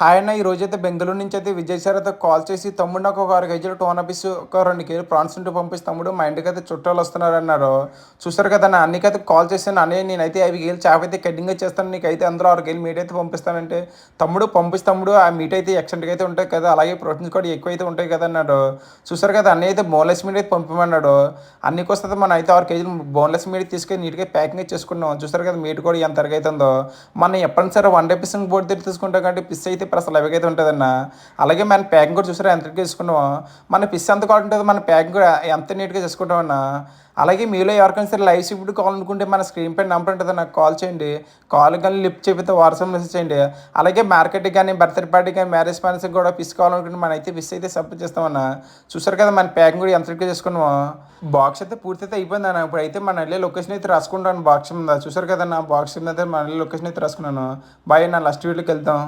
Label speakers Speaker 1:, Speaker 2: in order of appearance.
Speaker 1: Hi అన్న, ఈ రోజైతే బెంగుళూరు నుంచి అయితే విజయ్ సార్ అయితే కాల్ చేసి, తమ్ముడు నాకు ఒక 6 కేజీలు టోనా ఫిష్, ఒక 2 కేజీలు ప్రాన్స్ ఉంటే పంపిస్తే తమ్ముడు, మా ఇంటికైతే చుట్టాలు వస్తున్నారు అన్నారు. చూసారు కదా అన్న, అన్నికైతే కాల్ చేశాను. అన్నయ్య నేనైతే 5 కేజీలు చేప అయితే కటింగ్ చేస్తాను, నీకైతే అందులో 6 కేజీలు మీట్ అయితే పంపిస్తానంటే, తమ్ముడు పంపిస్తే తమ్ముడు ఆ మీట్ అయితే ఎక్సెంట్గా అయితే ఉంటాయి కదా, అలాగే ప్రోటీన్స్ కూడా ఎక్కువ అయితే ఉంటాయి కదా అన్నాడు. చూసారు కదా, అన్నయ్య అయితే బోన్లెస్ మీట్ అయితే పంపమన్నాడు. అన్నికి వస్తుంది మనం అయితే 6 కేజీలు బోన్లెస్ మీట్ తీసుకొని నీట్గా ప్యాకింగ్ చేసుకున్నాం. చూసారు కదా మీట్ కూడా ఎంత తరగ అవుతుందో. మనం ఎప్పటికైనా సరే వన్ డే ఫిషింగ్ బోర్డు దగ్గర తీసుకుంటాం కాబట్టి ఫిష్ అయితే ఇప్పుడు అసలు ఎలాగైతే ఉంటుందన్న. అలాగే మన ప్యాకింగ్ కూడా చూసారా ఎంత చేసుకున్నామో. మన ఫిష్ ఎంత కావాలి ఉంటుందో, మన ప్యాకింగ్ కూడా ఎంత నీట్గా చేసుకుంటామన్న. అలాగే మీలో ఎవరికైనా సరే లైవ్ షిఫ్ట్ కావాలనుకుంటే మన స్క్రీన్ పైన నెంబర్ ఉంటుంది, నాకు కాల్ చేయండి. కాల్ కానీ లిఫ్ట్ చెబితే వాట్సాప్ మెసేజ్ చేయండి. అలాగే మార్కెట్కి కానీ, బర్త్డే పార్టీ కానీ, మ్యారేజ్ పార్టీకి కూడా ఫిష్ కావాలనుకుంటే మన అయితే ఫిష్ అయితే సప్లై చేస్తామన్న. చూసారు కదా మన ప్యాకింగ్ కూడా ఎంత నీట్గా చేసుకున్నామో. బాక్స్ అయితే పూర్తి అయితే అయిపోయింది అన్న. ఇప్పుడు అయితే మన వెళ్ళే లొకేషన్ అయితే రాసుకుంటాను బాక్స్ మీద. చూసారు కదన్న బాక్స్ మీద అయితే మన లొకేషన్ అయితే రాసుకున్నాను. బాయ్ అన్న, లాస్ట్ వీడియోకి వెళ్తాం.